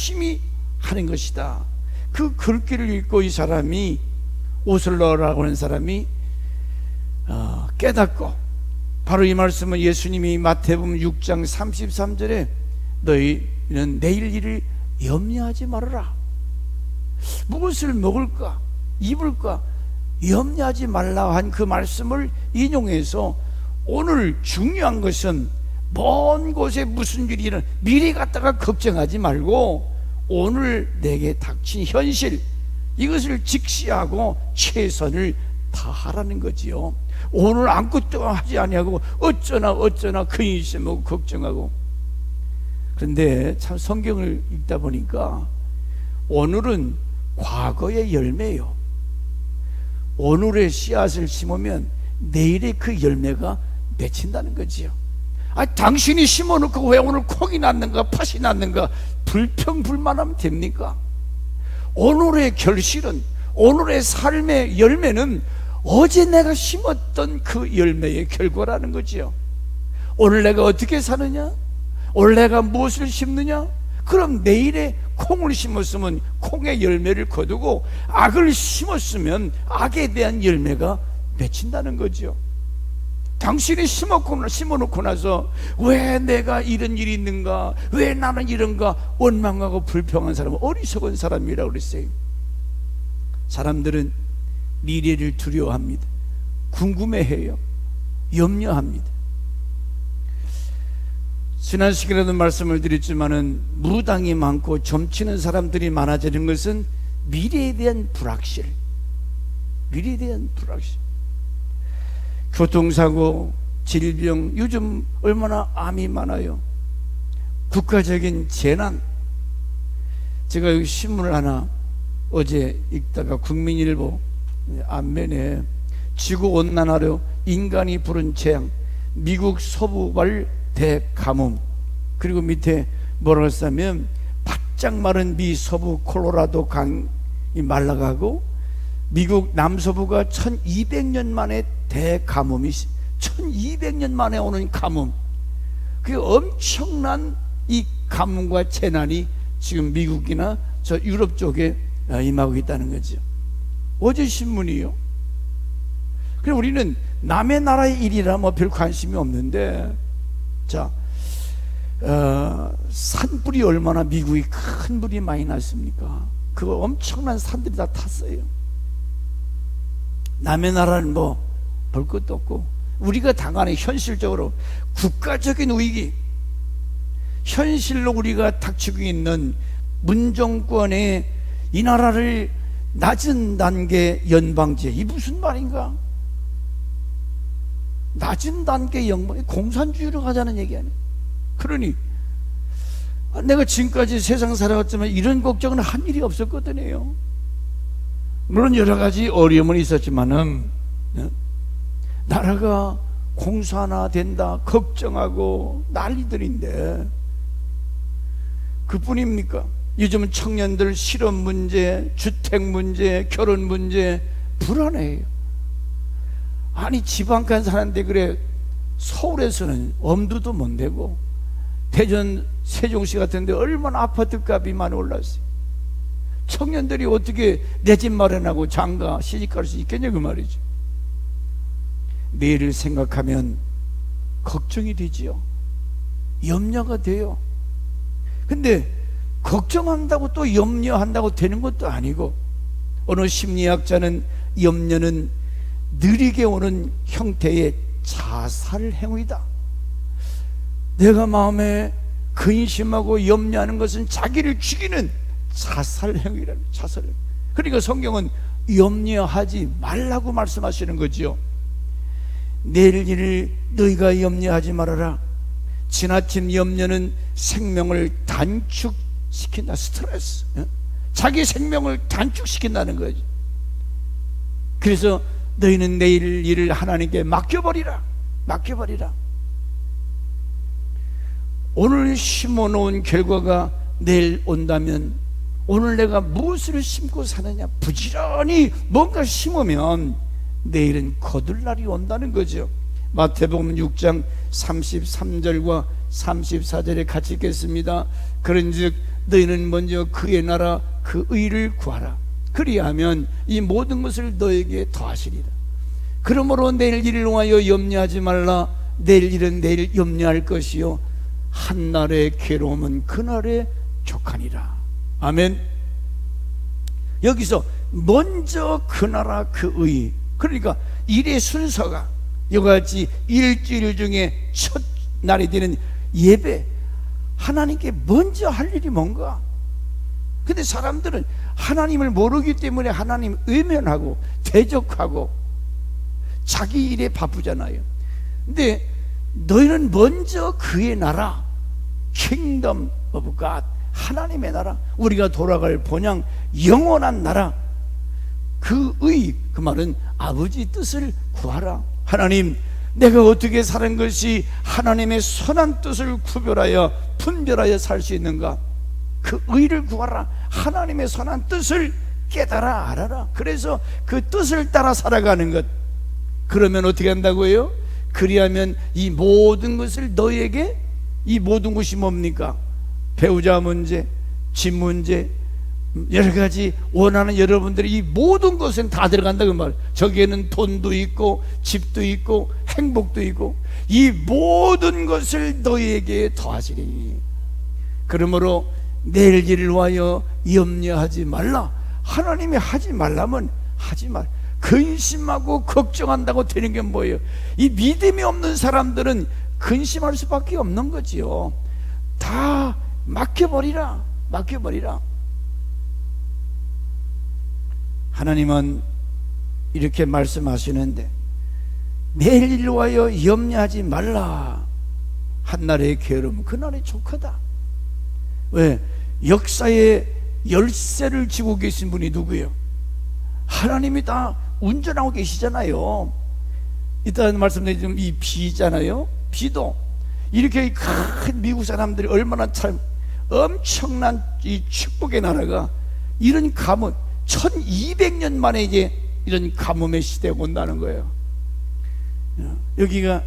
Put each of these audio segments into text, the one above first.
열심히 하는 것이다. 그 글귀를 읽고 이 사람이, 오슬러라고 하는 사람이 깨닫고, 바로 이 말씀은 예수님이 마태복음 6장 33절에 너희는 내일 일을 염려하지 말아라. 무엇을 먹을까 입을까 염려하지 말라 한 그 말씀을 인용해서, 오늘 중요한 것은 먼 곳에 무슨 일이 일어나 미리 갖다가 걱정하지 말고 오늘 내게 닥친 현실, 이것을 직시하고 최선을 다하라는 거지요. 오늘 아무것도 하지 아니하고 어쩌나 근심하고 걱정하고. 그런데 참 성경을 읽다 보니까 오늘은 과거의 열매예요. 오늘의 씨앗을 심으면 내일의 그 열매가 맺힌다는 거지요. 당신이 심어놓고 왜 오늘 콩이 났는가 팥이 났는가 불평불만하면 됩니까? 오늘의 결실은, 오늘의 삶의 열매는 어제 내가 심었던 그 열매의 결과라는 거지요. 오늘 내가 어떻게 사느냐, 오늘 내가 무엇을 심느냐, 그럼 내일에 콩을 심었으면 콩의 열매를 거두고, 악을 심었으면 악에 대한 열매가 맺힌다는 거죠. 당신이 심어놓고 나서 왜 내가 이런 일이 있는가, 왜 나는 이런가 원망하고 불평한 사람은 어리석은 사람이라고 그랬어요. 사람들은 미래를 두려워합니다. 궁금해해요. 염려합니다. 지난 시간에도 말씀을 드렸지만은 무당이 많고 점치는 사람들이 많아지는 것은 미래에 대한 불확실, 미래에 대한 불확실. 교통사고, 질병, 요즘 얼마나 암이 많아요. 국가적인 재난. 제가 여기 신문을 하나 어제 읽다가 국민일보 앞면에 지구온난화로 인간이 부른 재앙, 미국 서부발 대가뭄, 그리고 밑에 뭐라고 했냐면 바짝 마른 미 서부 콜로라도 강이 말라가고 미국 남서부가 1200년 만에 대가뭄이, 1200년 만에 오는 가뭄, 그 엄청난 이 가뭄과 재난이 지금 미국이나 저 유럽 쪽에 임하고 있다는 거죠. 어제 신문이요. 그럼 우리는 남의 나라의 일이라 뭐 별 관심이 없는데, 자, 산불이 얼마나 미국이 큰 불이 많이 났습니까? 그 엄청난 산들이 다 탔어요. 남의 나라는 뭐 볼 것도 없고, 우리가 당하는 현실적으로 국가적인 위기, 현실로 우리가 닥치고 있는 문정권의 이 나라를 낮은 단계 연방제, 이 무슨 말인가? 낮은 단계 연방, 공산주의로 가자는 얘기 아니에요. 그러니 내가 지금까지 세상 살아왔지만 이런 걱정은 한 일이 없었거든요. 물론 여러 가지 어려움은 있었지만은 나라가 공산화된다 걱정하고 난리들인데 그뿐입니까? 요즘은 청년들 실업 문제, 주택 문제, 결혼 문제 불안해요. 아니 지방간 사는데 그래 서울에서는 엄두도 못 내고 대전 세종시 같은 데 얼마나 아파트 값이 많이 올랐어요. 청년들이 어떻게 내 집 마련하고 장가 시집갈 수 있겠냐 그 말이죠. 내일을 생각하면 걱정이 되지요. 염려가 돼요. 근데 걱정한다고 또 염려한다고 되는 것도 아니고, 어느 심리학자는 염려는 느리게 오는 형태의 자살 행위다. 내가 마음에 근심하고 염려하는 것은 자기를 죽이는 자살 행위라는, 자살 행위. 그러니까 성경은 염려하지 말라고 말씀하시는 거지요. 내일 일을 너희가 염려하지 말아라. 지나친 염려는 생명을 단축시킨다. 스트레스, 자기 생명을 단축시킨다는 거지. 그래서 너희는 내일 일을 하나님께 맡겨버리라. 맡겨버리라. 오늘 심어놓은 결과가 내일 온다면 오늘 내가 무엇을 심고 사느냐, 부지런히 뭔가 심으면 내일은 거둘 날이 온다는 거죠. 마태복음 6장 33절과 34절에 같이 읽겠습니다. 그런즉 너희는 먼저 그의 나라 그 의를 구하라. 그리하면 이 모든 것을 너에게 더하시리라. 그러므로 내일 일을 위하여 염려하지 말라. 내일 일은 내일 염려할 것이요 한날의 괴로움은 그날에 족하니라. 아멘. 여기서 먼저 그 나라 그 의, 그러니까 일의 순서가 이같이 일주일 중에 첫 날이 되는 예배, 하나님께 먼저 할 일이 뭔가? 근데 사람들은 하나님을 모르기 때문에 하나님 외면하고 대적하고 자기 일에 바쁘잖아요. 근데 너희는 먼저 그의 나라, Kingdom of God, 하나님의 나라, 우리가 돌아갈 본향 영원한 나라, 그의, 그 말은 아버지 뜻을 구하라. 하나님, 내가 어떻게 사는 것이 하나님의 선한 뜻을 구별하여 분별하여 살 수 있는가? 그 의를 구하라. 하나님의 선한 뜻을 깨달아 알아라. 그래서 그 뜻을 따라 살아가는 것. 그러면 어떻게 한다고요? 그리하면 이 모든 것을 너에게, 이 모든 것이 뭡니까? 배우자 문제, 집 문제, 여러 가지 원하는 여러분들이 이 모든 것은 다 들어간다 그 말. 저기에는 돈도 있고 집도 있고 행복도 있고 이 모든 것을 너희에게 더하시리니. 그러므로 내일 일을 위하여 염려하지 말라. 하나님이 하지 말라면 하지 말. 근심하고 걱정한다고 되는 게 뭐예요? 이 믿음이 없는 사람들은 근심할 수밖에 없는 거지요. 다 맡겨버리라. 맡겨버리라. 하나님은 이렇게 말씀하시는데 내일 일을 위하여 염려하지 말라. 한날의 게으름 그날의 족하다. 왜? 역사의 열쇠를 쥐고 계신 분이 누구예요? 하나님이 다 운전하고 계시잖아요. 일단 말씀드린 이 비잖아요. 비도 이렇게 큰 미국 사람들이 얼마나 참 엄청난 이 축복의 나라가 이런 가뭄 1200년 만에 이제 이런 가뭄의 시대가 온다는 거예요. 여기가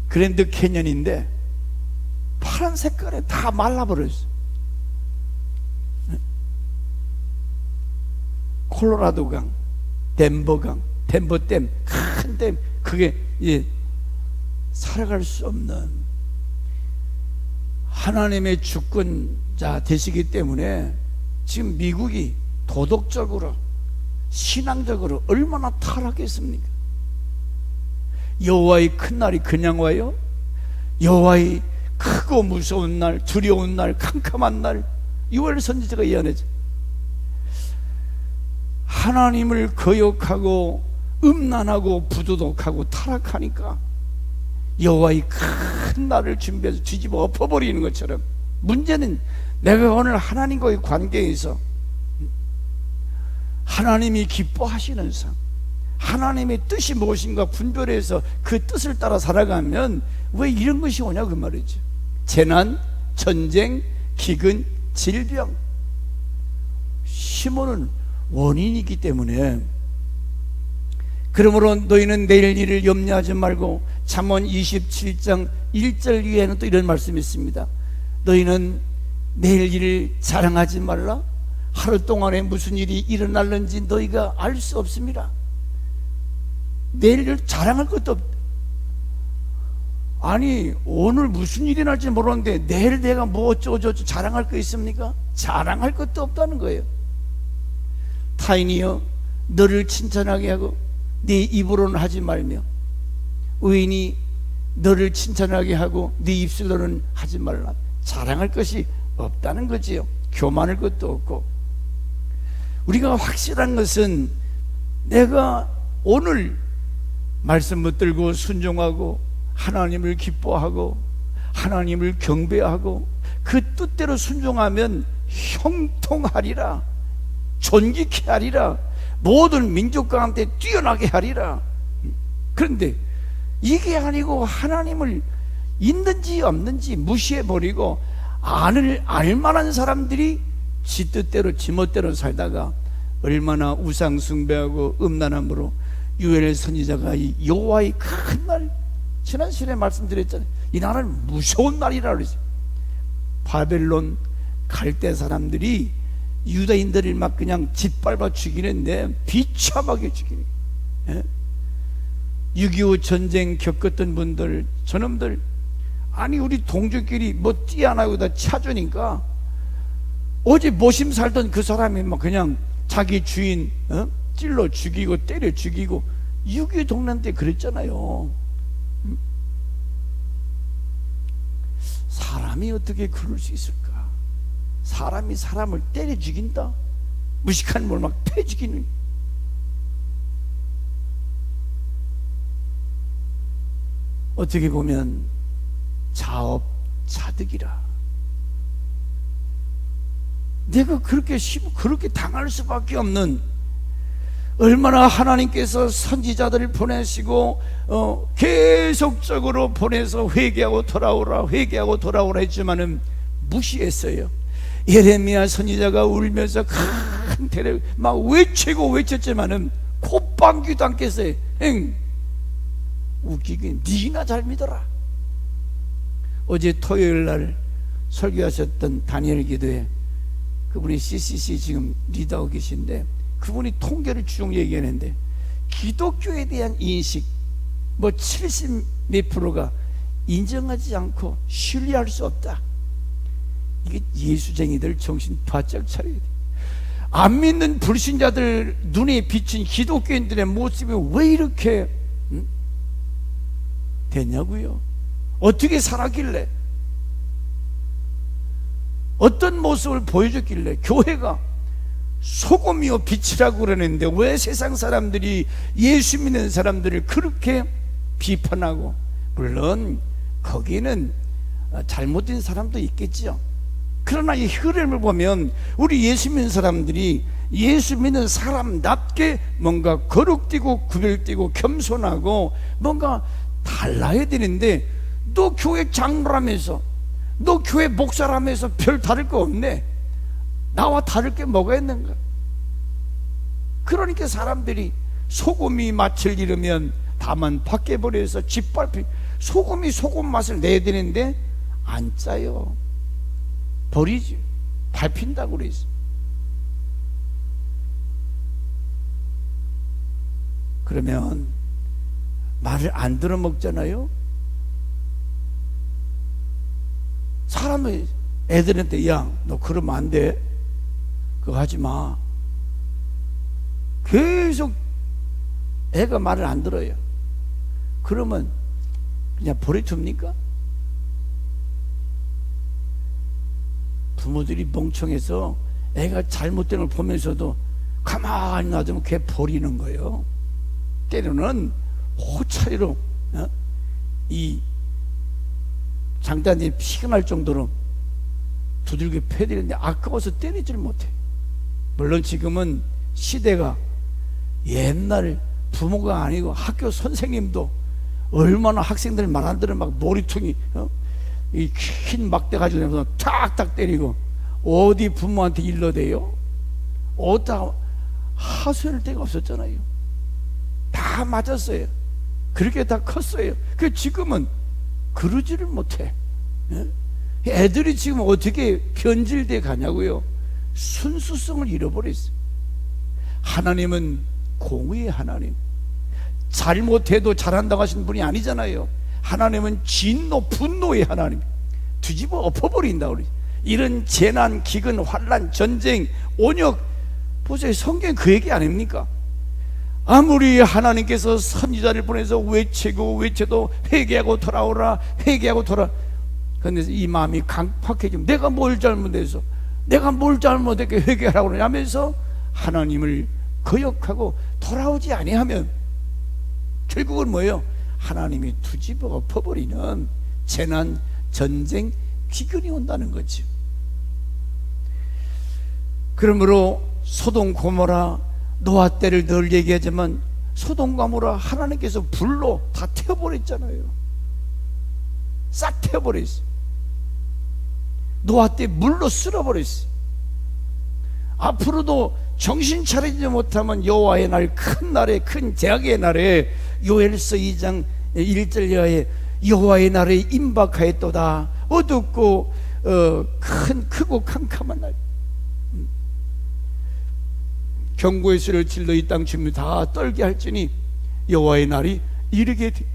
그랜드 캐년인데 파란 색깔에 다 말라버렸어. 콜로라도강, 덴버강, 덴버댐, 큰 댐, 그게 이제 살아갈 수 없는 하나님의 주권자 되시기 때문에 지금 미국이 도덕적으로 신앙적으로 얼마나 타락했습니까? 여호와의 큰 날이 그냥 와요? 여호와의 크고 무서운 날, 두려운 날, 캄캄한 날, 요엘 선지자가 예언했죠. 하나님을 거역하고 음란하고 부도덕하고 타락하니까 여호와의 큰 날을 준비해서 뒤집어 엎어버리는 것처럼, 문제는 내가 오늘 하나님과의 관계에서 하나님이 기뻐하시는 삶, 하나님의 뜻이 무엇인가 분별해서 그 뜻을 따라 살아가면 왜 이런 것이 오냐 그 말이죠. 재난, 전쟁, 기근, 질병, 심오는 원인이기 때문에. 그러므로 너희는 내일 일을 염려하지 말고, 잠언 27장 1절 위에는 또 이런 말씀이 있습니다. 너희는 내일 일을 자랑하지 말라. 하루 동안에 무슨 일이 일어날는지 너희가 알 수 없습니다. 내일을 자랑할 것도 없다. 아니 오늘 무슨 일이 날지 모르는데 내일 내가 뭐 어쩌고저쩌고 자랑할 거 있습니까? 자랑할 것도 없다는 거예요. 타인이여 너를 칭찬하게 하고 네 입으로는 하지 말며, 의인이 너를 칭찬하게 하고 네 입술로는 하지 말라. 자랑할 것이 없다는 거지요. 교만할 것도 없고. 우리가 확실한 것은 내가 오늘 말씀 붙들고 순종하고 하나님을 기뻐하고 하나님을 경배하고 그 뜻대로 순종하면 형통하리라, 존귀케 하리라, 모든 민족 가운데 뛰어나게 하리라. 그런데 이게 아니고 하나님을 있는지 없는지 무시해버리고 알만한 사람들이 지 뜻대로 지 멋대로 살다가 얼마나 우상 숭배하고 음란함으로 요엘 선지자가 이 여호와의 큰 날, 지난 시간에 말씀드렸잖아요. 이 날은 무서운 날이라 그러죠. 바벨론 갈대 사람들이 유다인들을 막 그냥 짓밟아 죽이는데 비참하게 죽이네. 6.25 전쟁 겪었던 분들, 저놈들, 아니 우리 동족끼리 뭐 띠 하나 여기다 차주니까 어제 모심 살던 그 사람이 막 그냥 자기 주인 찔러 죽이고 때려 죽이고. 6.25 동란 때 그랬잖아요. 사람이 어떻게 그럴 수 있을까? 사람이 사람을 때려 죽인다? 무식한 뭘 막 패 죽이는. 어떻게 보면 자업자득이라. 내가 그렇게 당할 수밖에 없는, 얼마나 하나님께서 선지자들을 보내시고 계속적으로 보내서 회개하고 돌아오라 회개하고 돌아오라 했지만은 무시했어요. 예레미야 선지자가 울면서 큰 대를 막 외쳤지만은 콧방귀도 안 깼어요. 웃기긴 니나 잘 믿어라. 어제 토요일날 설교하셨던 다니엘 기도회, 그분이 CCC 지금 리더하고 계신데, 그분이 통계를 쭉 얘기하는데 기독교에 대한 인식 70 몇 프로가 인정하지 않고 신뢰할 수 없다. 이게 예수쟁이들 정신 바짝 차려야 돼. 안 믿는 불신자들 눈에 비친 기독교인들의 모습이 왜 이렇게 됐냐고요. 어떻게 살았길래, 어떤 모습을 보여줬길래 교회가 소금이요 빛이라고 그러는데 왜 세상 사람들이 예수 믿는 사람들을 그렇게 비판하고, 물론 거기는 잘못된 사람도 있겠죠. 그러나 이 흐름을 보면 우리 예수 믿는 사람들이 예수 믿는 사람답게 뭔가 거룩되고 구별되고 겸손하고 뭔가 달라야 되는데, 너 교회 장로라면서, 너 교회 목사라면서 별 다를 거 없네. 나와 다를 게 뭐가 있는가? 그러니까 사람들이 소금이 맛을 잃으면 다만 밖에 버려서 짓밟히, 소금이 소금 맛을 내야 되는데 안 짜요. 버리지. 밟힌다고 그랬어. 그러면 말을 안 들어 먹잖아요. 사람은 애들한테 야, 너 그러면 안 돼. 그거 하지 마. 계속 애가 말을 안 들어요. 그러면 그냥 버려줍니까? 부모들이 멍청해서 애가 잘못된 걸 보면서도 가만히 놔두면 걔 버리는 거예요. 때로는 호차리로 이 장단이 피가 날 정도로 두들겨 패야 되는데 아까워서 때리질 못해. 물론 지금은 시대가, 옛날 부모가 아니고 학교 선생님도 얼마나 학생들 말 안 들으면 막 놀이통이 이 긴 막대 가지고 탁탁 때리고, 어디 부모한테 일러대요? 어디다 하소연할 데가 없었잖아요. 다 맞았어요. 그렇게 다 컸어요. 그 지금은 그러지를 못해. 애들이 지금 어떻게 변질돼 가냐고요. 순수성을 잃어버렸어. 하나님은 공의의 하나님, 잘못해도 잘한다고 하신 분이 아니잖아요. 하나님은 진노 분노의 하나님, 뒤집어 엎어버린다. 우리 이런 재난, 기근, 환난, 전쟁, 온역, 보세요. 성경 그 얘기 아닙니까? 아무리 하나님께서 선지자를 보내서 외쳐도 회개하고 돌아오라 회개하고 돌아, 그런데 이 마음이 강팍해지면 내가 뭘 잘못해서, 내가 뭘 잘못했게 회개하라고 그러냐면서 하나님을 거역하고 돌아오지 아니하면 결국은 뭐예요? 하나님이 뒤집어 엎어버리는 재난, 전쟁, 기근이 온다는 거죠. 그러므로 소돔 고모라 노아 때를 늘 얘기하지만, 소돔 고모라 하나님께서 불로 다 태워버렸잖아요. 싹 태워버렸어. 노아 때 물로 쓸어버렸어. 앞으로도 정신 차리지 못하면 여호와의 날, 큰 날에, 큰 재앙의 날에, 요엘서 2장 1절 이하에 여호와의 날에 임박하였도다. 어둡고 크고 캄캄한 날, 경고의 소리를 질러 이 땅 주민이 다 떨게 할지니 여호와의 날이 이르게 되리라.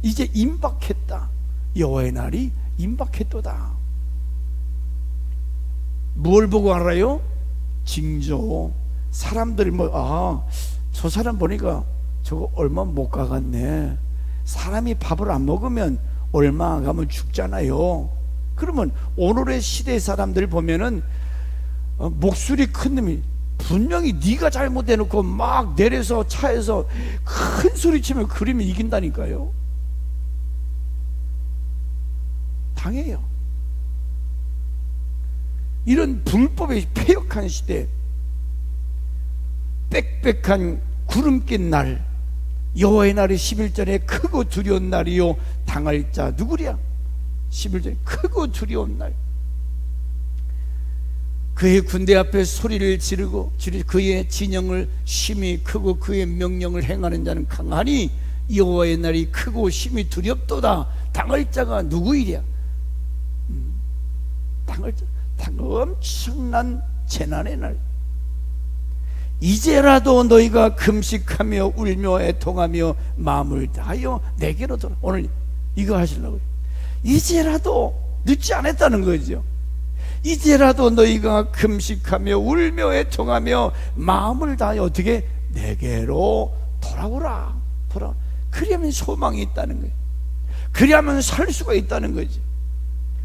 이제 임박했다. 여호와의 날이 임박했도다. 뭘 보고 알아요? 징조. 사람들이 저 사람 보니까 저거 얼마 못 가겠네. 사람이 밥을 안 먹으면 얼마 안 가면 죽잖아요. 그러면 오늘의 시대 사람들 보면은 목소리 큰 놈이 분명히 네가 잘못해놓고 막 내려서 차에서 큰 소리 치면 그러면 이긴다니까요. 당해요. 이런 불법의 폐역한 시대, 빽빽한 구름 낀 날, 여호와의 날이 11절에 크고 두려운 날이요 당할 자 누구랴? 11절에 크고 두려운 날, 그의 군대 앞에 소리를 지르고 그의 진영을 심히 크고 그의 명령을 행하는 자는 강하니 여호와의 날이 크고 심히 두렵도다. 당할 자가 누구이랴? 당할 자, 엄청난 재난의 날. 이제라도 너희가 금식하며 울며 애통하며 마음을 다하여 내게로 돌아. 오늘 이거 하시려고요. 이제라도 늦지 않았다는 거죠. 이제라도 너희가 금식하며 울며 애통하며 마음을 다하여 어떻게? 내게로 돌아오라. 그러면 소망이 있다는 거예요. 그러면 살 수가 있다는 거지.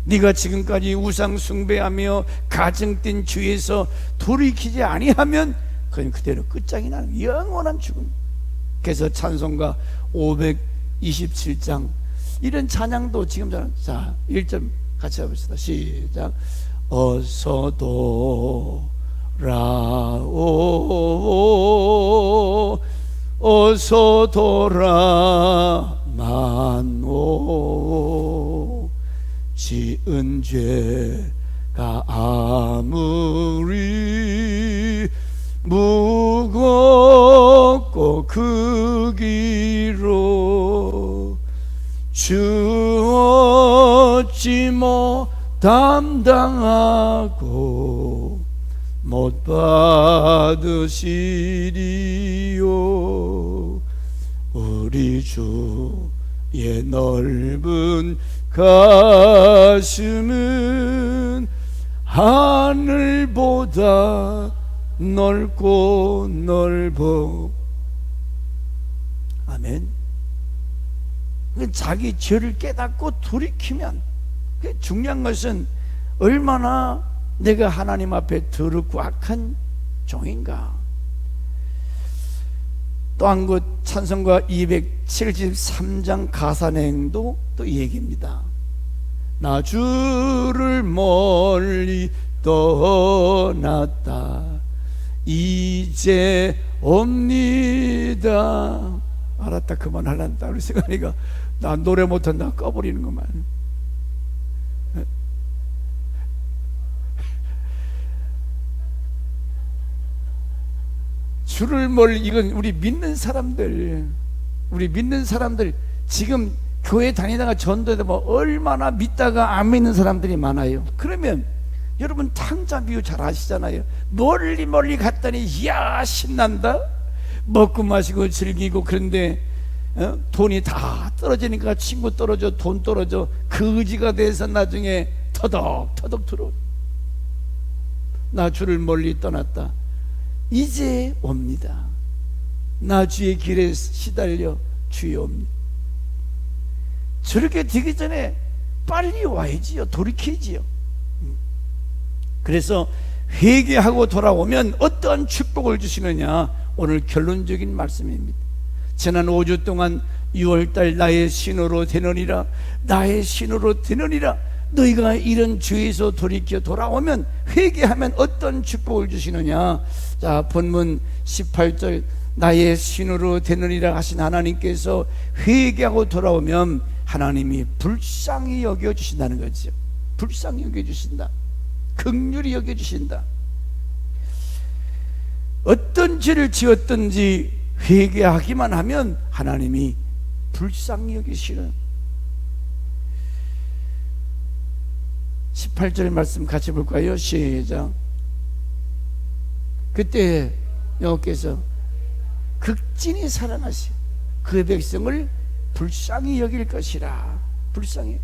네가 지금까지 우상 숭배하며 가증 뛴 주에서 돌이키지 아니하면 그건 그대로 끝장이 나는 영원한 죽음. 그래서 찬송가 527장 이런 찬양도 지금 자 1절 같이 해봅시다. 시작. 어서 돌아오, 어서 돌아만오. 지은 죄가 아무리 무겁고 크기로 주 어찌 담당하고 못 받으시리요. 우리 주의 넓은 가슴은 하늘보다 넓고 넓어. 아멘. 자기 죄를 깨닫고 돌이키면, 중요한 것은 얼마나 내가 하나님 앞에 더럽고 악한 종인가. 또 한 곳 찬송가 273장 가사내행도 또 이 얘기입니다. 나 주를 멀리 떠났다 이제 옵니다. 알았다 그만하란다. 우리 승환이가 나 노래 못한다 꺼버리는 것만. 주를 멀리, 이건 우리 믿는 사람들 지금 교회 다니다가 전도에도 얼마나 믿다가 안 믿는 사람들이 많아요. 그러면 여러분 탕자 비유 잘 아시잖아요. 멀리 갔더니 이야 신난다, 먹고 마시고 즐기고. 그런데 돈이 다 떨어지니까 친구 떨어져, 돈 떨어져, 그 의지가 돼서 나중에 터덕터덕 들어오. 나 주를 멀리 떠났다 이제 옵니다. 나 주의 길에 시달려 주여 옵니다. 저렇게 되기 전에 빨리 와야지요. 돌이키지요. 그래서 회개하고 돌아오면 어떠한 축복을 주시느냐, 오늘 결론적인 말씀입니다. 지난 5주 동안 6월달 나의 신호로 되느니라, 나의 신호로 되느니라. 너희가 이런 죄에서 돌이켜 돌아오면, 회개하면 어떤 축복을 주시느냐. 자, 본문 18절 나의 신호로 되느니라 하신 하나님께서 회개하고 돌아오면 하나님이 불쌍히 여겨주신다는 거죠. 불쌍히 여겨주신다. 긍휼히 여겨주신다. 어떤 죄를 지었든지 회개하기만 하면 하나님이 불쌍히 여기시는. 18절 말씀 같이 볼까요? 시작. 그때 여호와께서 극진히 사랑하시 그 백성을 불쌍히 여길 것이라. 불쌍히.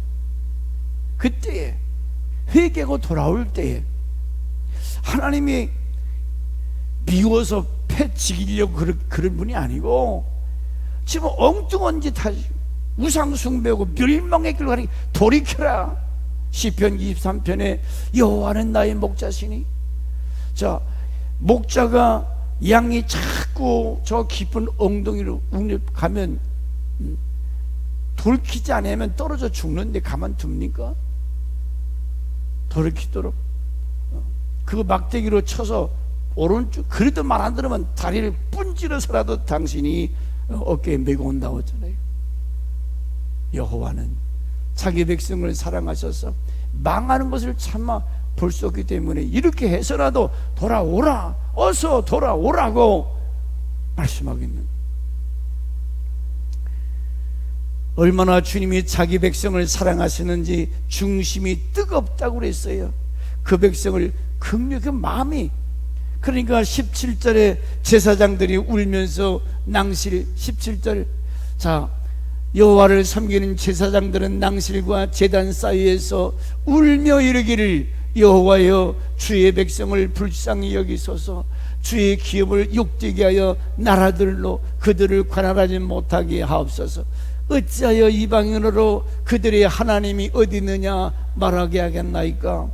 그때에 회개하고 돌아올 때에 하나님이 미워서 패 죽이려고 그런 분이 아니고 지금 엉뚱한 짓 하시고 우상 숭배하고 멸망의 길로 가니 돌이켜라. 시편 23편에 여호와는 나의 목자시니. 자, 목자가 양이 자꾸 저 깊은 엉덩이로 가면 돌키지 않으면 떨어져 죽는데 가만둡니까? 돌이키도록 그 막대기로 쳐서 오른쪽, 그래도 말 안 들으면 다리를 분질러서라도 당신이 어깨에 메고 온다고 했잖아요. 여호와는 자기 백성을 사랑하셔서 망하는 것을 참아 볼 수 없기 때문에 이렇게 해서라도 돌아오라, 어서 돌아오라고 말씀하겠는. 얼마나 주님이 자기 백성을 사랑하시는지 중심이 뜨겁다고 그랬어요. 그 백성을 긍휼히, 그 마음이. 그러니까 17절에 제사장들이 울면서 낭실, 17절, 자, 여호와를 섬기는 제사장들은 낭실과 제단 사이에서 울며 이르기를 여호와여 주의 백성을 불쌍히 여기소서. 주의 기업을 욕되게 하여 나라들로 그들을 관할하지 못하게 하옵소서. 어찌하여 이방인으로 그들의 하나님이 어디 있느냐 말하게 하겠나이까.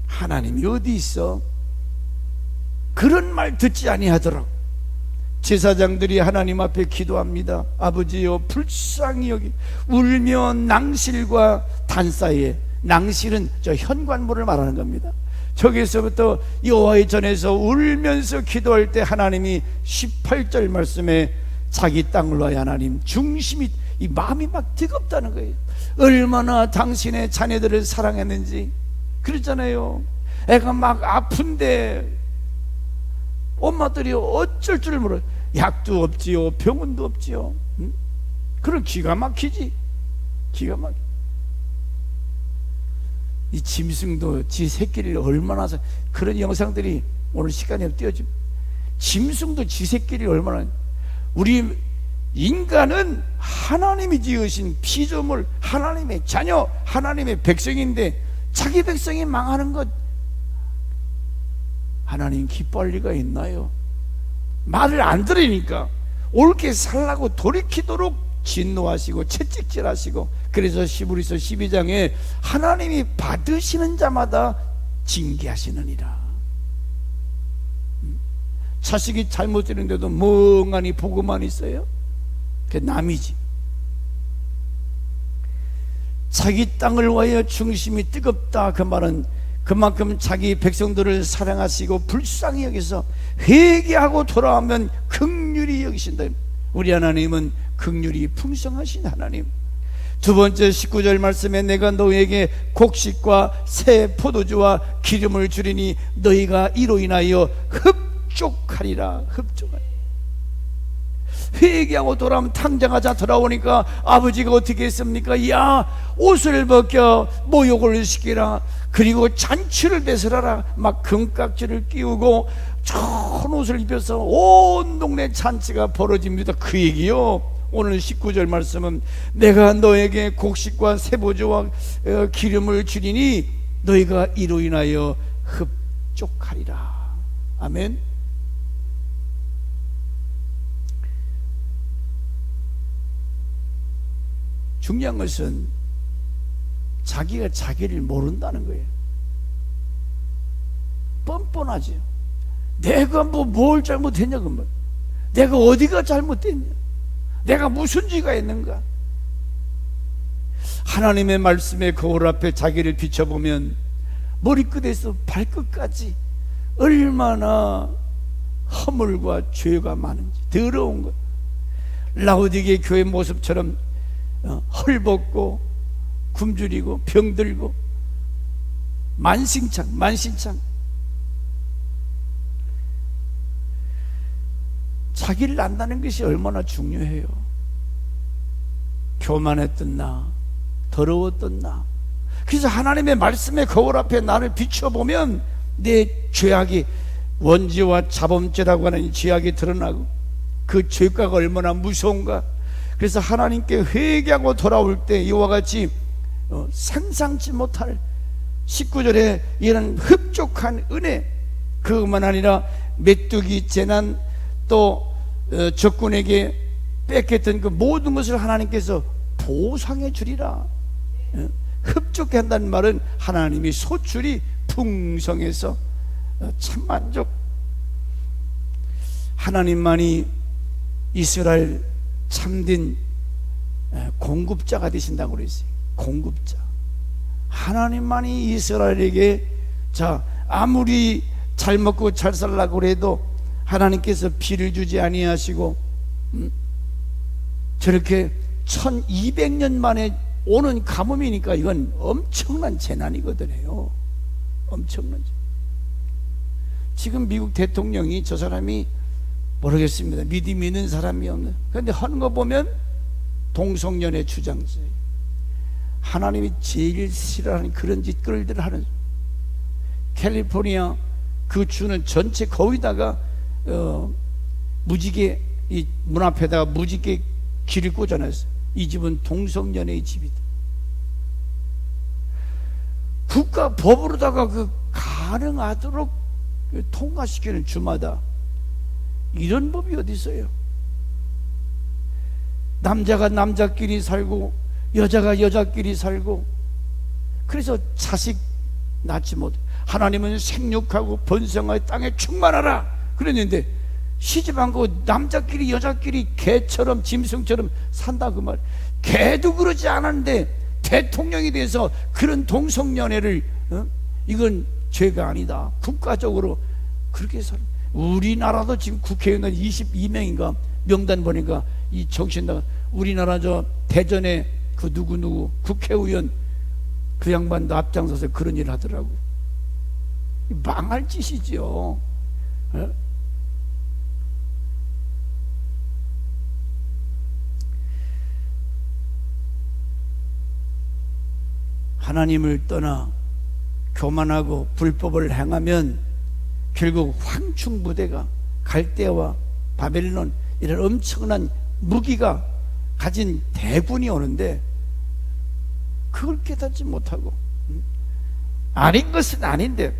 하나님이 어디 있어? 그런 말 듣지 아니하도록 제사장들이 하나님 앞에 기도합니다. 아버지여 불쌍히 여기. 울며 낭실과 단 사이에, 낭실은 저 현관문을 말하는 겁니다. 저기서부터 여호와의 전에서 울면서 기도할 때 하나님이 18절 말씀에 자기 땅을 위하여 하나님 중심이, 이 마음이 막 뜨겁다는 거예요. 얼마나 당신의 자녀들을 사랑했는지. 그랬잖아요. 애가 막 아픈데 엄마들이 어쩔 줄 몰라요. 약도 없지요, 병원도 없지요. 그럼 기가 막히지. 기가 막혀. 이 짐승도 지 새끼를 얼마나, 그런 영상들이 오늘 시간에 띄워집니다. 짐승도 지 새끼를 얼마나. 우리 인간은 하나님이 지으신 피조물, 하나님의 자녀, 하나님의 백성인데 자기 백성이 망하는 것, 하나님 기뻐할 리가 있나요? 말을 안 들으니까 옳게 살라고 돌이키도록 진노하시고 채찍질하시고. 그래서 히브리서 12장에 하나님이 받으시는 자마다 징계하시느니라. 자식이 잘못되는데도 멍하니 보고만 있어요? 그게 남이지. 자기 땅을 위하여 중심이 뜨겁다, 그 말은 그만큼 자기 백성들을 사랑하시고 불쌍히 여기서 회개하고 돌아오면 긍휼히 여기신다. 우리 하나님은 긍휼이 풍성하신 하나님. 두 번째 19절 말씀에 내가 너희에게 곡식과 새 포도주와 기름을 주리니 너희가 이로 인하여 흡족하리라. 흡족하리라. 회개하고 돌아오면 탕자가 돌아오니까 아버지가 어떻게 했습니까? 야, 옷을 벗겨 모욕을 시키라. 그리고 잔치를 베풀어라. 막 금깍지를 끼우고 좋은 옷을 입혀서 온 동네 잔치가 벌어집니다. 그 얘기요. 오늘 19절 말씀은 내가 너에게 곡식과 세보조와 기름을 주리니 너희가 이로 인하여 흡족하리라. 아멘. 중요한 것은 자기가 자기를 모른다는 거예요. 뻔뻔하지. 내가 뭘 잘못했냐, 그만. 내가 어디가 잘못됐냐, 내가 무슨 죄가 있는가. 하나님의 말씀의 거울 앞에 자기를 비춰보면 머리끝에서 발끝까지 얼마나 허물과 죄가 많은지, 더러운 것. 라오디게 교회 모습처럼 헐벗고 굶주리고 병들고 만신창. 자기를 안다는 것이 얼마나 중요해요. 교만했던 나, 더러웠던 나, 그래서 하나님의 말씀의 거울 앞에 나를 비춰보면 내 죄악이, 원죄와 자범죄라고 하는 죄악이 드러나고 그 죄가가 얼마나 무서운가. 그래서 하나님께 회개하고 돌아올 때 이와 같이 상상치 못할 19절에 이런 흡족한 은혜, 그것만 아니라 메뚜기 재난 또 적군에게 뺏겼던 그 모든 것을 하나님께서 보상해 주리라. 흡족해 한다는 말은 하나님이 소출이 풍성해서 참 만족. 하나님만이 이스라엘 참된 공급자가 되신다고 그랬어요. 공급자. 하나님만이 이스라엘에게, 자, 아무리 잘 먹고 잘 살라고 그래도 하나님께서 비를 주지 아니하시고 저렇게 1200년 만에 오는 가뭄이니까 이건 엄청난 재난이거든요. 엄청난 재난. 지금 미국 대통령이, 저 사람이 모르겠습니다. 믿음 있는 사람이 없는, 그런데 하는 거 보면 동성연애 주장자예요. 하나님이 제일 싫어하는 그런 짓거리들을 하는. 캘리포니아 그 주는 전체 거기다가 무지개, 이 문 앞에다가 무지개 길을 꽂아놨어요. 이 집은 동성연애의 집이다. 국가 법으로다가 그 가능하도록 통과시키는 주마다 이런 법이 어디 있어요? 남자가 남자끼리 살고 여자가 여자끼리 살고, 그래서 자식 낳지 못해. 하나님은 생육하고 번성하여 땅에 충만하라 그랬는데 시집 안 가고 남자끼리 여자끼리 개처럼 짐승처럼 산다 그 말. 개도 그러지 않았는데 대통령이 돼서 그런 동성연애를, 이건 죄가 아니다. 국가적으로 그렇게 살. 우리나라도 지금 국회의원 22명인가 명단 보니까 이 정신나가, 우리나라 저 대전에 그 누구 국회의원 그 양반도 앞장서서 그런 일 하더라고. 망할 짓이죠. 하나님을 떠나 교만하고 불법을 행하면 결국 황충부대가, 갈대아와 바벨론 이런 엄청난 무기가 가진 대군이 오는데 그걸 깨닫지 못하고, 아닌 것은 아닌데.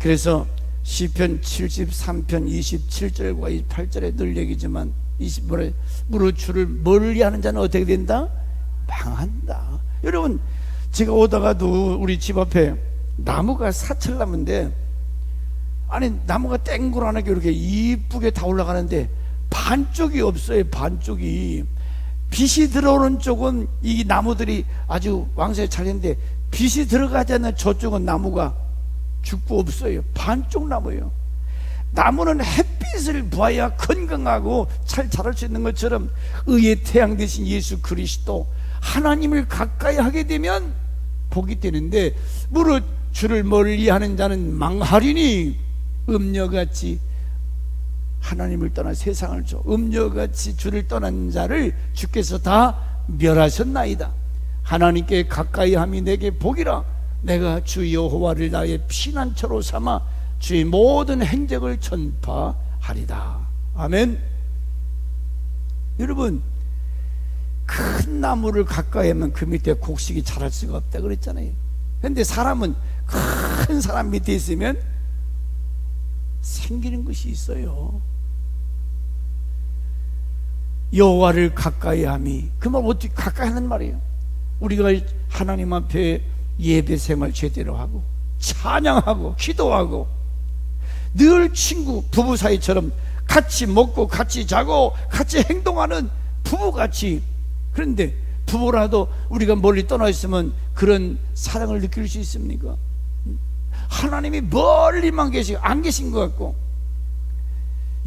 그래서 시편 73편 27절과 28절에 늘 얘기지만 20절에 무릇 주를 멀리하는 자는 어떻게 된다? 망한다. 여러분, 제가 오다가도 우리 집 앞에 나무가 사철나무인데, 아니 나무가 땡그랗게 이렇게 이쁘게 다 올라가는데 반쪽이 없어요. 반쪽이. 빛이 들어오는 쪽은 이 나무들이 아주 왕성히 찰는데 빛이 들어가지 않는 저쪽은 나무가 죽고 없어요. 반쪽 나무예요. 나무는 햇빛을 보아야 건강하고 잘 자랄 수 있는 것처럼 의의 태양 되신 예수 그리스도 하나님을 가까이 하게 되면 복이 되는데, 무릇 주를 멀리하는 자는 망하리니 음녀같이 하나님을 떠나 세상을 줘. 음녀같이 주를 떠난 자를 주께서 다 멸하셨나이다. 하나님께 가까이 함이 내게 복이라. 내가 주 여호와를 나의 피난처로 삼아 주의 모든 행적을 전파하리다. 아멘. 여러분, 큰 나무를 가까이 하면 그 밑에 곡식이 자랄 수가 없다 그랬잖아요. 그런데 사람은 큰 사람 밑에 있으면 생기는 것이 있어요. 여호와를 가까이 함이, 그 말 어떻게 가까이 하는 말이에요? 우리가 하나님 앞에 예배 생활 제대로 하고 찬양하고 기도하고 늘 친구 부부 사이처럼 같이 먹고 같이 자고 같이 행동하는 부부같이. 그런데 부부라도 우리가 멀리 떠나 있으면 그런 사랑을 느낄 수 있습니까? 하나님이 멀리만 계시고 안 계신 것 같고.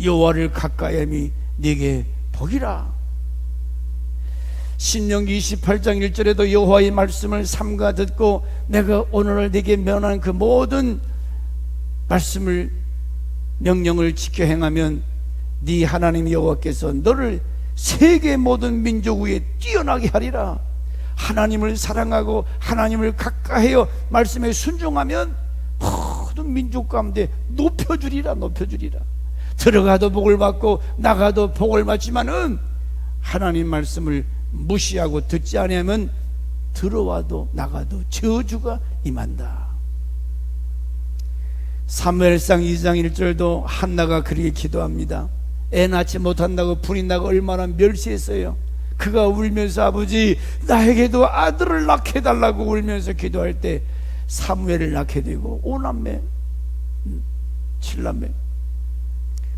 여호와를 가까이 함이 네게 복이라. 신명기 28장 1절에도 여호와의 말씀을 삼가 듣고 내가 오늘 네게 명한 그 모든 말씀을 명령을 지켜 행하면 네 하나님 여호와께서 너를 세계 모든 민족 위에 뛰어나게 하리라. 하나님을 사랑하고 하나님을 가까이하여 말씀에 순종하면 모든 민족 가운데 높여주리라. 들어가도 복을 받고 나가도 복을 받지만은 하나님 말씀을 무시하고 듣지 않으면 들어와도 나가도 저주가 임한다. 사무엘상 2장 1절도 한나가 그렇게 기도합니다. 애 낳지 못한다고 불이 나고 얼마나 멸시했어요. 그가 울면서 아버지 나에게도 아들을 낳게 해달라고 울면서 기도할 때 사무엘을 낳게 되고 5남매 7남매.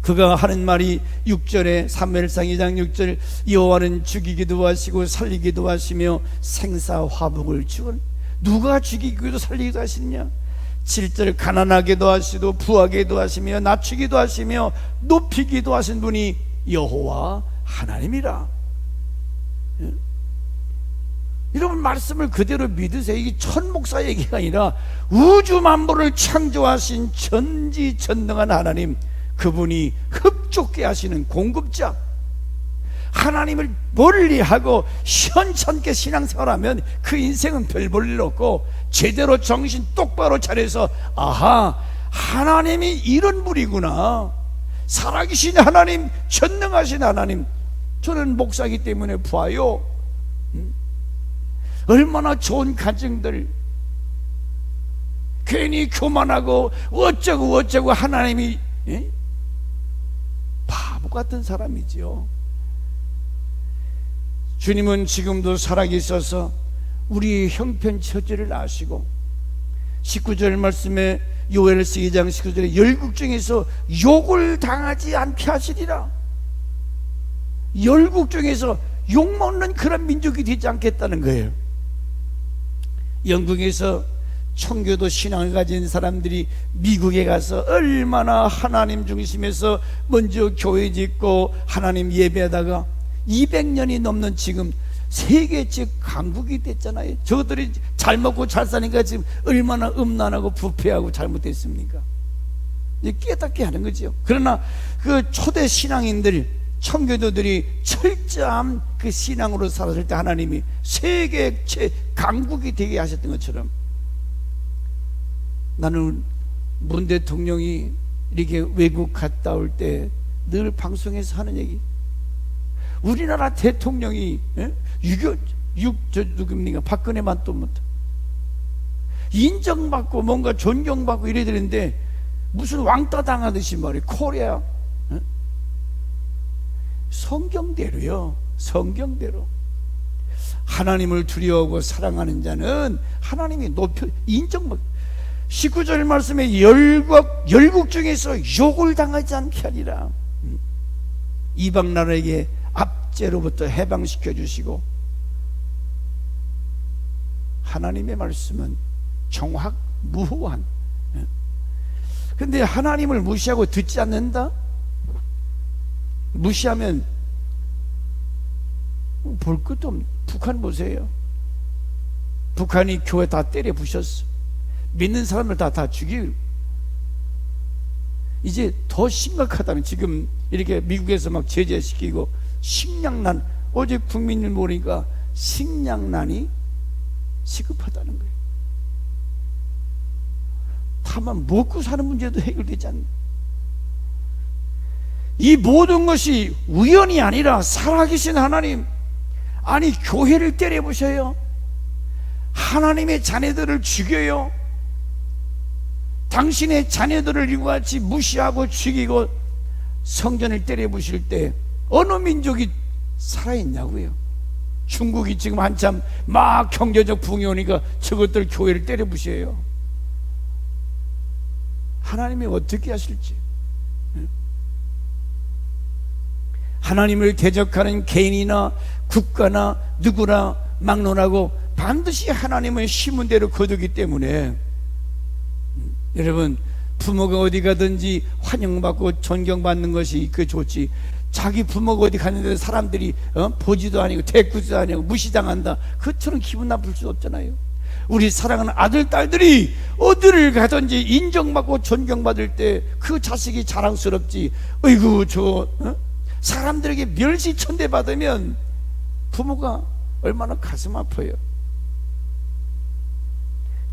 그가 하는 말이 6절에 사무엘상 2장 6절 여호와는 죽이기도 하시고 살리기도 하시며 생사화복을 주는, 누가 죽이기도 살리기도 하시느냐. 7절 가난하게도 하시고 부하게도 하시며 낮추기도 하시며 높이기도 하신 분이 여호와 하나님이라. 여러분 말씀을 그대로 믿으세요. 이게 천목사 얘기가 아니라 우주 만물을 창조하신 전지전능한 하나님, 그분이 흡족해 하시는 공급자, 하나님을 멀리하고 현찮게 신앙생활하면 그 인생은 별 볼 일 없고 제대로 정신 똑바로 차려서 아하, 하나님이 이런 분이구나, 살아계신 하나님, 전능하신 하나님. 저는 목사이기 때문에 봐요. 얼마나 좋은 가정들, 괜히 교만하고 어쩌고 하나님이 바보 같은 사람이죠. 주님은 지금도 살아계셔서 우리의 형편처지를 아시고 19절 말씀에 요엘서 2장 19절에 열국 중에서 욕을 당하지 않게 하시리라. 열국 중에서 욕먹는 그런 민족이 되지 않겠다는 거예요. 영국에서 청교도 신앙을 가진 사람들이 미국에 가서 얼마나 하나님 중심에서 먼저 교회 짓고 하나님 예배하다가 200년이 넘는 지금 세계적 강국이 됐잖아요. 저들이 잘 먹고 잘 사니까 지금 얼마나 음란하고 부패하고 잘못됐습니까? 이제 깨닫게 하는 거죠. 그러나 그 초대 신앙인들, 청교도들이 철저한 그 신앙으로 살았을 때 하나님이 세계 강국이 되게 하셨던 것처럼, 나는 문 대통령이 이렇게 외국 갔다 올 때 늘 방송에서 하는 얘기, 우리나라 대통령이 누굽니까? 박근혜만 또 못 인정받고 뭔가 존경받고 이래야 되는데 무슨 왕따 당하듯이 말이에요. 코리아 성경대로요. 성경대로 하나님을 두려워하고 사랑하는 자는 하나님이 높여 인정받. 19절 말씀에 열국 중에서 욕을 당하지 않게 하리라. 이방 나라에게 압제로부터 해방시켜 주시고, 하나님의 말씀은 정확무후한. 근데 하나님을 무시하고 듣지 않는다? 무시하면 볼 것도 없는. 북한 보세요. 북한이 교회 다 때려 부셨어. 믿는 사람을 다 죽이고. 이제 더 심각하다면 지금 이렇게 미국에서 막 제재시키고 식량난, 어제 국민들 모르니까 식량난이 시급하다는 거예요. 다만 먹고 사는 문제도 해결되지 않는, 이 모든 것이 우연이 아니라 살아계신 하나님, 아니 교회를 때려부셔요. 하나님의 자녀들을 죽여요. 당신의 자녀들을 이와 같이 무시하고 죽이고 성전을 때려부실 때 어느 민족이 살아있냐고요. 중국이 지금 한참 막 경제적 부흥이 오니까 저것들 교회를 때려부셔요. 하나님이 어떻게 하실지. 하나님을 대적하는 개인이나 국가나 누구나 막론하고 반드시 하나님의 심은대로 거두기 때문에, 여러분 부모가 어디 가든지 환영받고 존경받는 것이 그 좋지, 자기 부모가 어디 갔는데 사람들이 보지도 아니고 대꾸지도 아니고 무시당한다, 그처럼 기분 나쁠 수 없잖아요. 우리 사랑하는 아들 딸들이 어디를 가든지 인정받고 존경받을 때 그 자식이 자랑스럽지. 어이구 저 사람들에게 멸시천대 받으면 부모가 얼마나 가슴 아파요.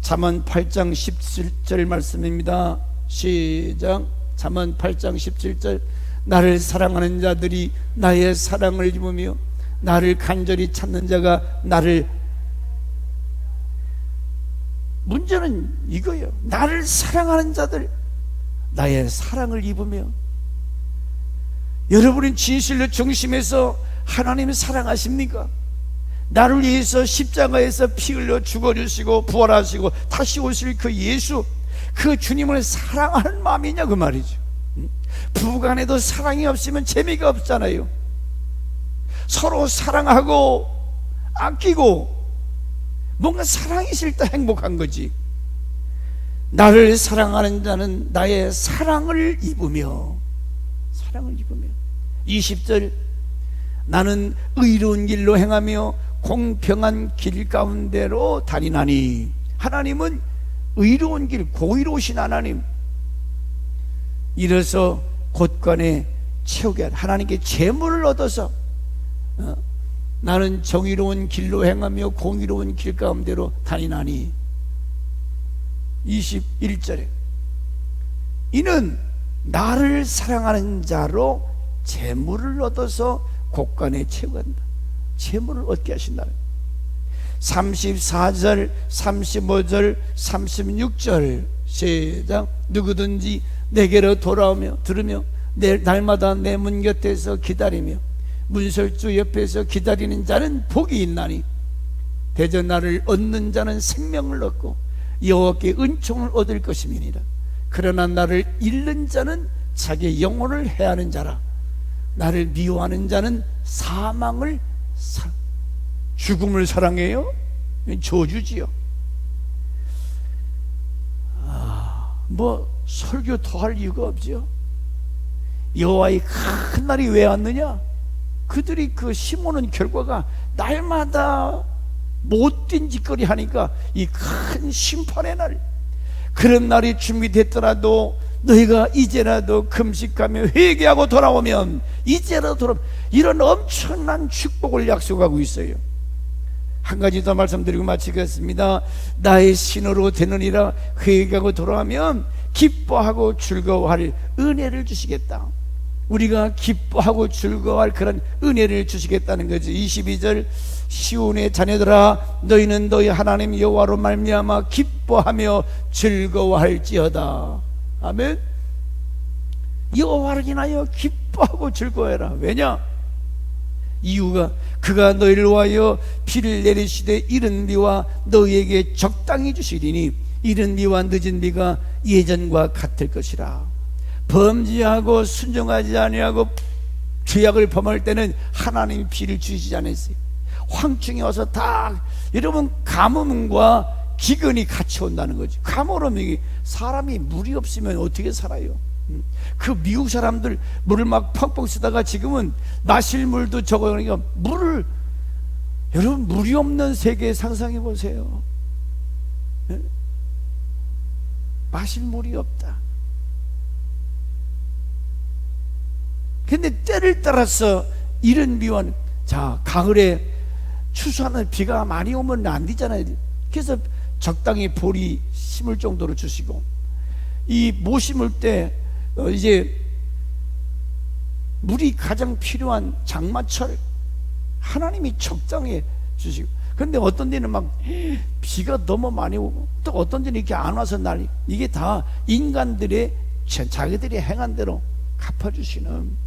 잠언 8장 17절 말씀입니다. 시작. 잠언 8장 17절. 나를 사랑하는 자들이 나의 사랑을 입으며 나를 간절히 찾는 자가 나를. 문제는 이거예요. 나를 사랑하는 자들 나의 사랑을 입으며. 여러분은 진실로 중심에서 하나님을 사랑하십니까? 나를 위해서 십자가에서 피 흘려 죽어주시고 부활하시고 다시 오실 그 예수, 그 주님을 사랑하는 마음이냐 그 말이죠. 부부간에도 사랑이 없으면 재미가 없잖아요. 서로 사랑하고 아끼고 뭔가 사랑이 있을 때 행복한 거지. 나를 사랑하는 자는 나의 사랑을 입으며. 20절. 나는 의로운 길로 행하며 공평한 길 가운데로 다니나니. 하나님은 의로운 길, 공의로우신 하나님. 이래서 곳간에 채우게 하라. 하나님께 재물을 얻어서 나는 정의로운 길로 행하며 공의로운 길 가운데로 다니나니. 21절에 이는 나를 사랑하는 자로 재물을 얻어서 곳간에 채우간다. 재물을 얻게 하신다. 34절, 35절, 36절 시작. 누구든지 내게로 돌아오며 들으며 날마다 내 문 곁에서 기다리며 문설주 옆에서 기다리는 자는 복이 있나니 대저 나를 얻는 자는 생명을 얻고 여호와께 은총을 얻을 것임이니라. 그러나 나를 잃는 자는 자기 영혼을 해하는 자라. 나를 미워하는 자는 사망을 죽음을 사랑해요? 저주지요. 뭐 설교 더 할 이유가 없죠. 여호와의 큰 날이 왜 왔느냐? 그들이 그 심어놓은 결과가 날마다 못된 짓거리 하니까 이 큰 심판의 날, 그런 날이 준비됐더라도 너희가 이제라도 금식하며 회개하고 돌아오면, 이제라도 돌아오면 이런 엄청난 축복을 약속하고 있어요. 한 가지 더 말씀드리고 마치겠습니다. 나의 신호로 되느니라. 회개하고 돌아오면 기뻐하고 즐거워할 은혜를 주시겠다. 우리가 기뻐하고 즐거워할 그런 은혜를 주시겠다는 거죠. 22절. 시온의 자녀들아, 너희는 너희 하나님 여호와로 말미암아 기뻐하며 즐거워할지어다. 아멘. 여호와를 인하여 기뻐하고 즐거워해라. 왜냐? 이유가 그가 너희를 위하여 비를 내리시되 이른 비와 너희에게 적당히 주시리니 이른 비와 늦은 비가 예전과 같을 것이라. 범죄하고 순종하지 아니하고 죄악을 범할 때는 하나님이 비를 주시지 않았어요. 황충이 와서 다, 여러분, 가뭄과 기근이 같이 온다는 거지. 가물음이, 사람이 물이 없으면 어떻게 살아요? 그 미국 사람들 물을 막 펑펑 쓰다가 지금은 마실 물도 적으니까 물을, 여러분, 물이 없는 세계 상상해 보세요. 마실 물이 없다. 근데 때를 따라서 이른 비와, 자, 가을에 추수하는 비가 많이 오면 안 되잖아요. 그래서 적당히 보리 심을 정도로 주시고, 이 못 심을 때 이제 물이 가장 필요한 장마철 하나님이 적당히 주시고, 근데 어떤 데는 막 비가 너무 많이 오고 또 어떤 데는 이렇게 안 와서 난리. 이게 다 인간들의 자기들이 행한 대로 갚아주시는,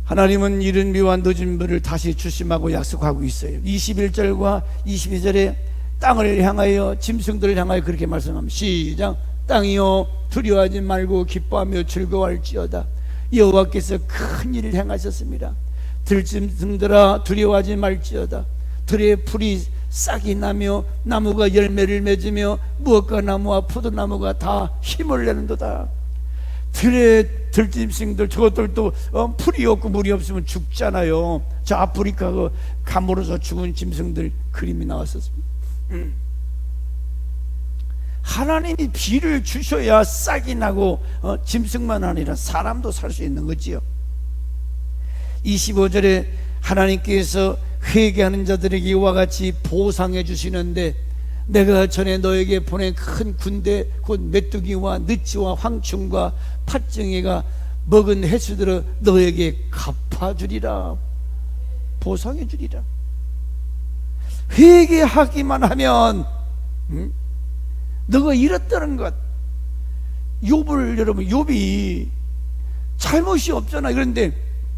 하나님은 이른 비와 늦은 비를 다시 주심하고 약속하고 있어요. 21절과 22절에 땅을 향하여, 짐승들을 향하여 그렇게 말씀합니다. 시작. 땅이여 두려워하지 말고 기뻐하며 즐거워할지어다. 여호와께서 큰 일을 행하셨습니다. 들짐승들아 두려워하지 말지어다. 들의 풀이 싹이 나며 나무가 열매를 맺으며 무엇과 나무와 포도나무가 다 힘을 내는도다. 들의 들짐승들, 저것들도 풀이 없고 물이 없으면 죽잖아요. 저 아프리카 그 가물어서 죽은 짐승들 그림이 나왔었습니다. 하나님이 비를 주셔야 싹이 나고 짐승만 아니라 사람도 살 수 있는 거지요. 25절에 하나님께서 회개하는 자들에게 이와 같이 보상해 주시는데, 내가 전에 너에게 보낸 큰 군대 곧 메뚜기와 느치와 황충과 팥쟁이가 먹은 횟수들을 너에게 갚아주리라. 보상해 주리라. 회개하기만 하면 너가 잃었다는 것. 여러분 욥이 잘못이 없잖아. 그런데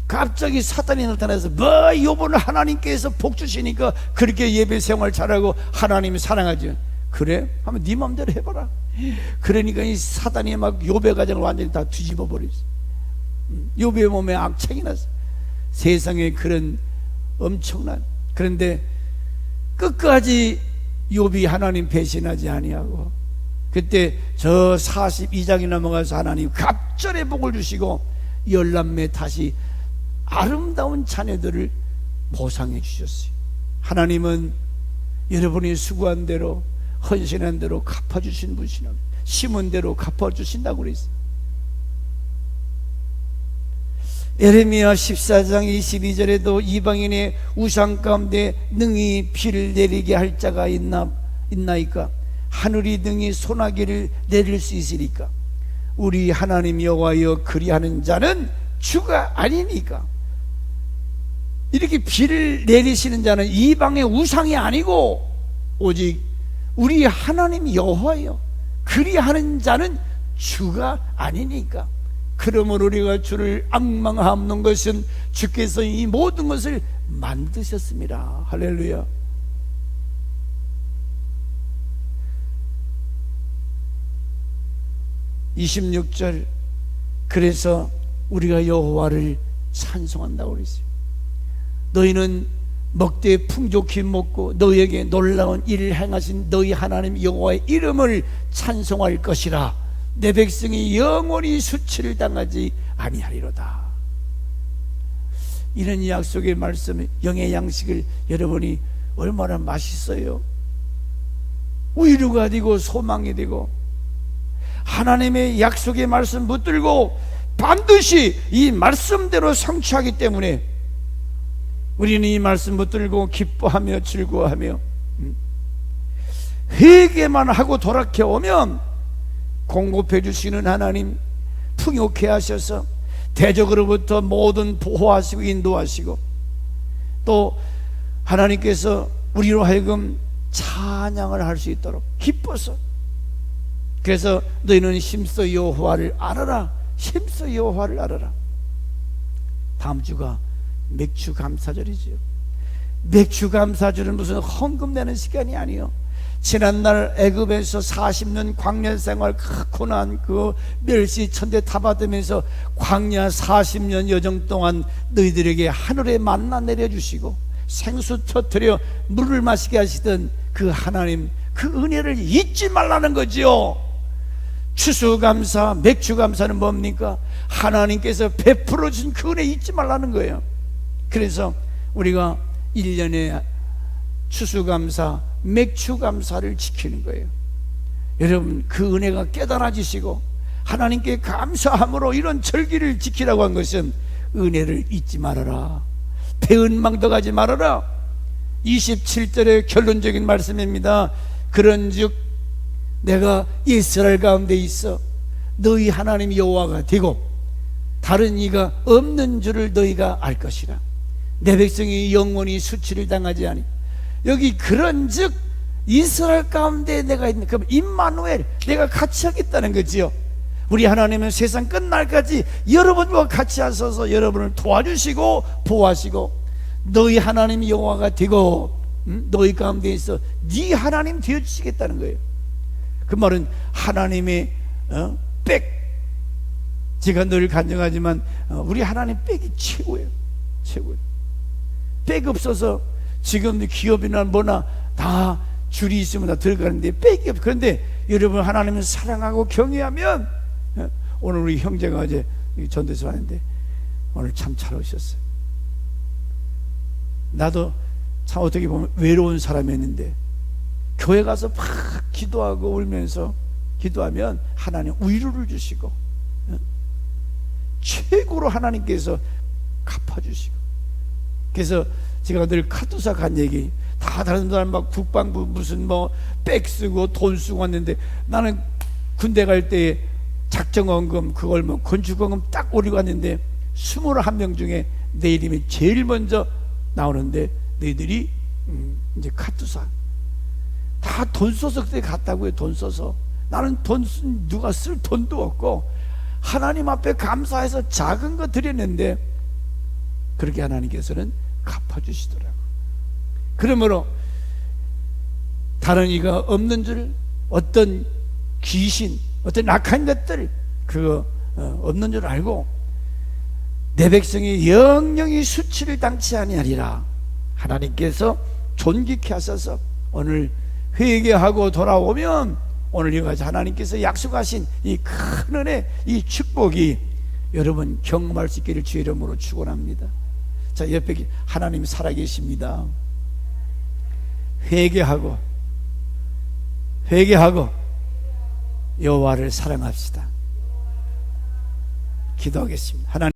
갑자기 사탄이 나타나서 뭐 욥은 하나님께서 복 주시니까 그렇게 예배 생활 잘하고 하나님이 사랑하죠. 그래? 한번 네 마음대로 해봐라. 그러니까 이 사탄이 막 욥의 가정을 완전히 다 뒤집어 버렸어. 욥의 몸에 악창이 났어. 세상에 그런 엄청난. 그런데 끝까지 욥이 하나님 배신하지 아니하고 그때 저 42장이 넘어가서 하나님 갑절의 복을 주시고 열남매 다시 아름다운 자녀들을 보상해 주셨어요. 하나님은 여러분이 수고한 대로 헌신한 대로 갚아주신 분이시나 심은 대로 갚아주신다고 그랬어요. 예레미야 14장 22절에도 이방인의 우상 가운데 능히 비를 내리게 할 자가 있나이까? 하늘이 능히 소나기를 내릴 수 있으리까? 우리 하나님 여호와여 그리하는 자는 주가 아니니까. 이렇게 비를 내리시는 자는 이방의 우상이 아니고 오직 우리 하나님 여호와여 그리하는 자는 주가 아니니까. 그러므로 우리가 주를 앙망하옵는 것은 주께서 이 모든 것을 만드셨습니다. 할렐루야. (26절) 그래서 우리가 여호와를 찬송한다고 그랬어요. 너희는 먹되 풍족히 먹고 너희에게 놀라운 일을 행하신 너희 하나님 여호와의 이름을 찬송할 것이라. 내 백성이 영원히 수치를 당하지 아니하리로다. 이런 약속의 말씀, 영의 양식을 여러분이 얼마나 맛있어요. 위로가 되고 소망이 되고 하나님의 약속의 말씀 붙들고 반드시 이 말씀대로 성취하기 때문에 우리는 이 말씀 붙들고 기뻐하며 즐거워하며 회개만 하고 돌아켜 오면 공급해 주시는 하나님 풍요케 하셔서 대적으로부터 모든 보호하시고 인도하시고 또 하나님께서 우리로 하여금 찬양을 할 수 있도록 기뻐서. 그래서 너희는 힘써 여호와를 알아라. 힘써 여호와를 알아라. 다음 주가 맥주 감사절이죠. 맥주 감사절은 무슨 헌금 내는 시간이 아니요. 지난날 애굽에서 40년 광야 생활 고난 그 멸시 천대 다 받으면서 광야 40년 여정 동안 너희들에게 하늘에 만나 내려주시고 생수 터뜨려 물을 마시게 하시던 그 하나님 그 은혜를 잊지 말라는 거지요. 추수감사 맥주감사는 뭡니까? 하나님께서 베풀어 주신 그 은혜 잊지 말라는 거예요. 그래서 우리가 1년에 추수감사 맥주감사를 지키는 거예요. 여러분 그 은혜가 깨달아지시고 하나님께 감사함으로 이런 절기를 지키라고 한 것은 은혜를 잊지 말아라. 배은망덕하지 말아라. 27절의 결론적인 말씀입니다. 그런즉 내가 이스라엘 가운데 있어 너희 하나님 여호와가 되고 다른 이가 없는 줄을 너희가 알 것이라. 내 백성이 영원히 수치를 당하지 아니. 여기 그런즉 이스라엘 가운데 내가 있는 그럼 임마누엘 내가 같이 하겠다는 거지요. 우리 하나님은 세상 끝날까지 여러분과 같이 하셔서 여러분을 도와주시고 보호하시고 너희 하나님 여호와가 되고 너희 가운데 있어 네 하나님 되어주시겠다는 거예요. 그 말은 하나님의 백, 제가 늘 간증하지만 우리 하나님 백이 최고예요. 최고예요. 백 없어서 지금 기업이나 뭐나 다 줄이 있으면 다 들어가는데 백이 없어. 그런데 여러분 하나님을 사랑하고 경외하면 오늘 우리 형제가 어제 전도서 왔는데 오늘 참 잘 오셨어요. 나도 참 어떻게 보면 외로운 사람이었는데 교회 가서 막 기도하고 울면서 기도하면 하나님 위로를 주시고 최고로 하나님께서 갚아주시고. 그래서 제가 늘 카투사 간 얘기, 다 다른 사람 막 국방부 무슨 뭐 백 쓰고 돈 쓰고 왔는데 나는 군대 갈 때 작정원금 그걸 뭐 건축원금 딱 올리고 왔는데 21명 중에 내 이름이 제일 먼저 나오는데 너희들이 이제 카투사 다 돈 써서 그때 갔다고요. 돈 써서. 나는 누가 쓸 돈도 없고 하나님 앞에 감사해서 작은 거 드렸는데 그렇게 하나님께서는 갚아주시더라고. 그러므로 다른 이가 없는 줄, 어떤 귀신, 어떤 악한 것들 그거 없는 줄 알고 내 백성이 영영이 수치를 당치 아니하리라 하나님께서 존귀케 하셔서 오늘 회개하고 돌아오면 오늘 이같이 하나님께서 약속하신 이 큰 은혜, 이 축복이 여러분 경험할 수 있기를 주의 이름으로 축원합니다. 자, 옆에 하나님 살아계십니다. 회개하고 여호와를 사랑합시다. 기도하겠습니다. 하나님